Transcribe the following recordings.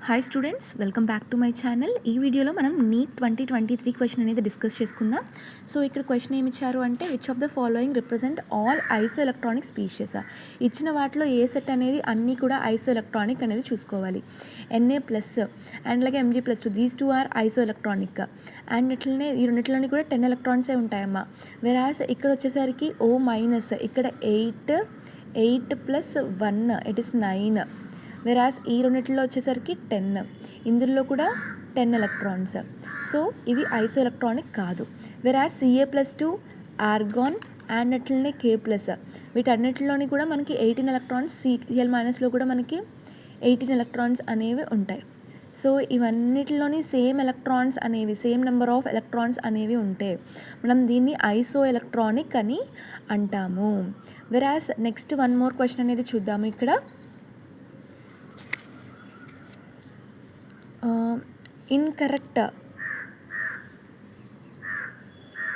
Hi students, welcome back to my channel. ఈ వీడియోలో మనం నీట్ 2023 క్వశ్చన్ అనేది డిస్కస్ చేసుకుందాం. సో ఇక్కడ క్వశ్చన్ ఏమి ఇచ్చారు అంటే which of the following represent all isoelectronic species. ఇచ్చిన వాటిలో ఏ సెట్ అనేది అన్నీ కూడా ఐసో ఎలక్ట్రానిక్ అనేది చూసుకోవాలి. Na ప్లస్ అండ్ అలాగే Mg+2 these two are isoelectronic. And ఇట్లనే ఈ రెండిట్లోని కూడా 10 ఎలక్ట్రాన్సే ఉంటాయమ్మా. వెరాస్ ఇక్కడ వచ్చేసరికి O- ఇక్కడ 8 ప్లస్ 1 ఇట్ ఈస్ 9. వెరాస్ ఈ రెండిట్లో వచ్చేసరికి 10, ఇందులో కూడా 10 ఎలక్ట్రాన్స్. సో ఇవి ఐసో ఎలక్ట్రానిక్ కాదు. వెరాస్ Ca+2 ఆర్గాన్ అండ్ అట్లనే K+, వీటన్నిటిలోని కూడా మనకి 18 ఎలక్ట్రాన్స్, Cl- కూడా మనకి 18 ఎలక్ట్రాన్స్ అనేవి ఉంటాయి. సో ఇవన్నిటిలోని సేమ్ ఎలక్ట్రాన్స్ అనేవి, సేమ్ నెంబర్ ఆఫ్ ఎలక్ట్రాన్స్ అనేవి ఉంటాయి. మనం దీన్ని ఐసో ఎలక్ట్రానిక్ అని అంటాము. వెరాస్ నెక్స్ట్ వన్ మోర్ క్వశ్చన్ అనేది చూద్దాము. ఇక్కడ incorrect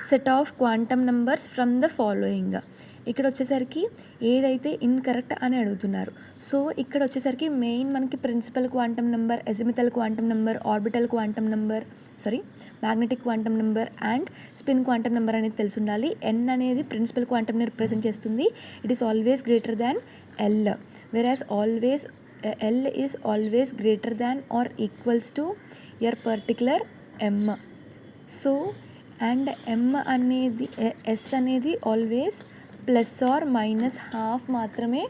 set of quantum numbers from the following. ఇక్కడ వచ్చేసరికి ఏదైతే ఇన్కరెక్ట్ అని అడుగుతున్నారు. సో ఇక్కడ వచ్చేసరికి మెయిన్ మనకి principal quantum number, azimuthal quantum number, orbital quantum number, magnetic quantum number and spin quantum number అనేది తెలిసి ఉండాలి. ఎన్ అనేది ప్రిన్సిపల్ క్వాంటమ్ని రిప్రజెంట్ చేస్తుంది. It is always greater than L. Whereas L is always greater than or equals to your particular M. So and M అనేది S అనేది always plus or minus half మాత్రమే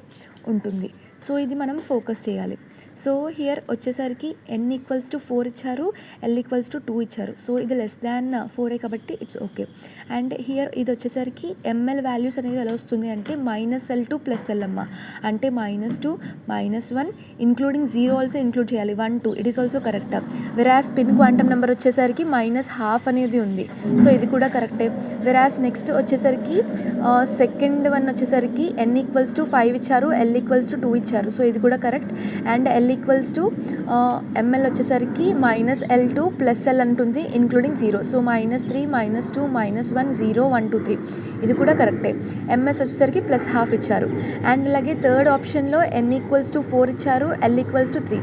ఉంటుంది. సో ఇది మనం focus చేయాలి. So here వచ్చేసరికి N=4 ఇచ్చారు, L=2 ఇచ్చారు. సో ఇది లెస్ దాన్ 4 కాబట్టి ఇట్స్ ఓకే. అండ్ హియర్ ఇది వచ్చేసరికి ML వాల్యూస్ అనేవి ఎలా వస్తుంది అంటే -L2 +L అమ్మ, అంటే -2 -1 ఇంక్లూడింగ్ 0 ఆల్సో ఇంక్లూడ్ చేయాలి. 1 2 it is also correct. వెరాస్ spin quantum number వచ్చేసరికి -12 అనేది ఉంది. సో ఇది కూడా కరెక్టే. వెరాస్ నెక్స్ట్ వచ్చేసరికి సెకండ్ వన్ వచ్చేసరికి N=5 ఇచ్చారు, L=2 ఇచ్చారు. సో ఇది కూడా కరెక్ట్. అండ్ L=ML వచ్చేసరికి -L2 +L అంటుంది ఇంక్లూడింగ్ 0. సో -3 -2 -1 0 1 2 3 ఇది కూడా కరెక్టే. MS వచ్చేసరికి +12 ఇచ్చారు. అండ్ అలాగే థర్డ్ ఆప్షన్లో N=4 ఇచ్చారు, L=3,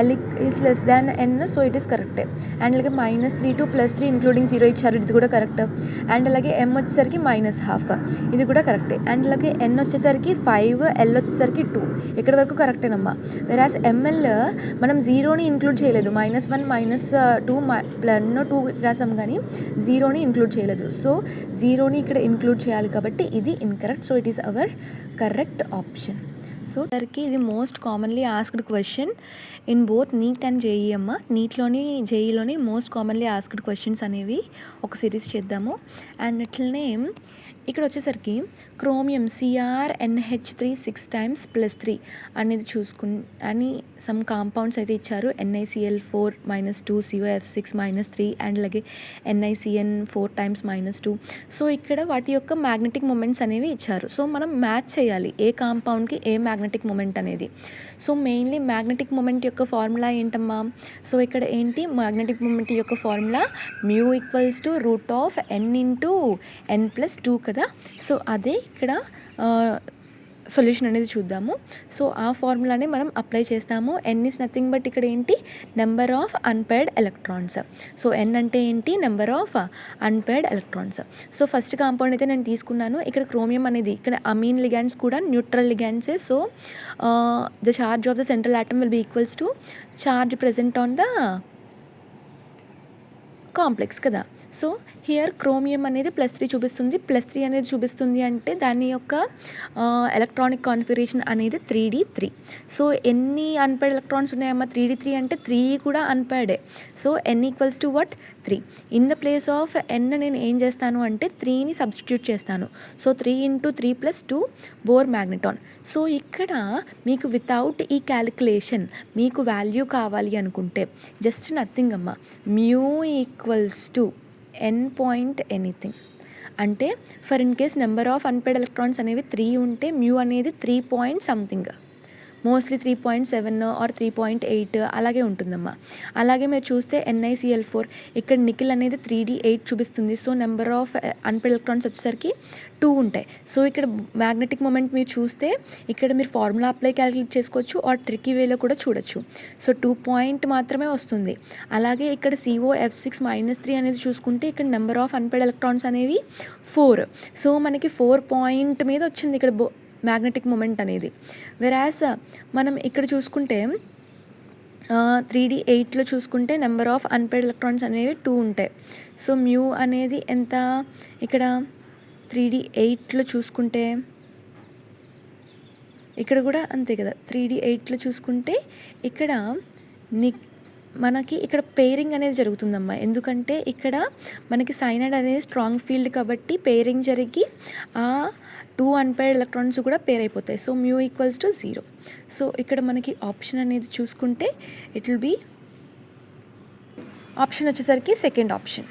L is less than N, so it is కరెక్టే. అండ్ అలాగే -3 to +3 ఇంక్లూడింగ్ 0 ఇచ్చారు, ఇది కూడా కరెక్ట్. అండ్ అలాగే M వచ్చేసరికి -12 ఇది కూడా కరెక్టే. అండ్ అలాగే N వచ్చేసరికి 5, L వచ్చేసరికి 2 ఇక్కడ వరకు కరెక్టేనమ్మా. వెరాస్ ML మనం 0ని ఇంక్లూడ్ చేయలేదు, -1 -2 2 రాసాం కానీ 0ని ఇంక్లూడ్ చేయలేదు. సో 0ని ఇక్కడ ఇంక్లూడ్ చేయాలి కాబట్టి ఇది incorrect. So it is our correct option. So దానికి ఇది most commonly asked question in both NEET and JEE అమ్మ. నీట్లోని జేఈలోని మోస్ట్ కామన్లీ ఆస్క్డ్ క్వశ్చన్స్ అనేవి ఒక సిరీస్ చేద్దాము. అండ్ అట్లనే ఇక్కడ వచ్చేసరికి క్రోమియం CrNH3 6 times +3 అనేది అని సమ్ కాంపౌండ్స్ అయితే ఇచ్చారు. NiCl4 -2 COF6 -3 అండ్ అలాగే NiCN4 times -2. సో ఇక్కడ వాటి యొక్క మ్యాగ్నెటిక్ మూమెంట్స్ అనేవి ఇచ్చారు. సో మనం మ్యాచ్ చేయాలి ఏ కాంపౌండ్కి ఏ మ్యాగ్నెటిక్ మూమెంట్ అనేది. సో మెయిన్లీ మ్యాగ్నెటిక్ మూమెంట్ యొక్క ఫార్ములా ఏంటమ్మా? సో ఇక్కడ ఏంటి మ్యాగ్నెటిక్ మూమెంట్ యొక్క ఫార్ములా? μ = N×N+2 కదా. సో అదే ఇక్కడ సొల్యూషన్ అనేది చూద్దాము. సో ఆ ఫార్ములానే మనం అప్లై చేస్తాము. N ఇస్ నథింగ్ బట్ ఇక్కడ ఏంటి? Number of unpaired electrons. So N అంటే ఏంటి? Number of unpaired electrons. So first compound అయితే నేను తీసుకున్నాను. ఇక్కడ క్రోమియం అనేది, ఇక్కడ అమీన్ లిగాండ్స్ కూడా న్యూట్రల్ లిగాండ్సే. So the charge of the central atom will be equals to charge present on the complex కదా. సో హియర్ క్రోమియం అనేది +3 చూపిస్తుంది. +3 అనేది చూపిస్తుంది అంటే దాని యొక్క ఎలక్ట్రానిక్ కాన్ఫిగరేషన్ అనేది 3d3. సో ఎన్ని అన్పైర్డ్ ఎలక్ట్రాన్స్ ఉన్నాయమ్మా? 3d3 అంటే 3 కూడా అన్పైర్డే. So N=what? 3. In the place of N నేను ఏం చేస్తాను అంటే 3ని సబ్స్టిట్యూట్ చేస్తాను. So 3 × 3 + 2 Bohr magneton. సో ఇక్కడ మీకు వితౌట్ ఈ క్యాలిక్యులేషన్ మీకు వాల్యూ కావాలి అనుకుంటే జస్ట్ నథింగ్ అమ్మా, μ N పాయింట్ ఎనీథింగ్ అంటే for in case number of unpaired electrons అనేవి 3 ఉంటే μ అనేది 3 పాయింట్ సంథింగ్. మోస్ట్లీ 3.7 ఆర్ 3.8 అలాగే ఉంటుందమ్మా. అలాగే మీరు చూస్తే NiCl4 ఇక్కడ నికెల్ అనేది 3d8 చూపిస్తుంది. So number of unpaired electrons వచ్చేసరికి 2 ఉంటాయి. సో ఇక్కడ మ్యాగ్నెటిక్ మొమెంట్ మీరు చూస్తే ఇక్కడ మీరు ఫార్ములా అప్లై క్యాలిక్యులేట్ చేసుకోవచ్చు ఆర్ ట్రికీ వేలో కూడా చూడొచ్చు. సో 2 పాయింట్ మాత్రమే వస్తుంది. అలాగే ఇక్కడ COF6-3 అనేది చూసుకుంటే ఇక్కడ నెంబర్ ఆఫ్ అన్పేర్డ్ ఎలక్ట్రాన్స్ అనేవి 4. సో మనకి 4 పాయింట్ మీద వచ్చింది ఇక్కడ మ్యాగ్నెటిక్ మొమెంట్ అనేది. వెరాస్ మనం ఇక్కడ చూసుకుంటే 3d8లో చూసుకుంటే నెంబర్ ఆఫ్ అన్పేర్డ్ ఎలక్ట్రాన్స్ అనేవి 2 ఉంటాయి. సో మ్యూ అనేది ఎంత, ఇక్కడ 3d8లో చూసుకుంటే ఇక్కడ కూడా అంతే కదా. 3d8లో చూసుకుంటే ఇక్కడ మనకి ఇక్కడ పేరింగ్ అనేది జరుగుతుందమ్మా. ఎందుకంటే ఇక్కడ మనకి సైనైడ్ అనేది స్ట్రాంగ్ ఫీల్డ్ కాబట్టి పేరింగ్ జరిగి ఆ 2 అన్పేర్డ్ ఎలక్ట్రాన్స్ కూడా పేర్ అయిపోతాయి. So mu equals to 0. So ఇక్కడ మనకి ఆప్షన్ అనేది చూసుకుంటే ఇట్ విల్ బీ ఆప్షన్ వచ్చేసరికి సెకండ్ ఆప్షన్.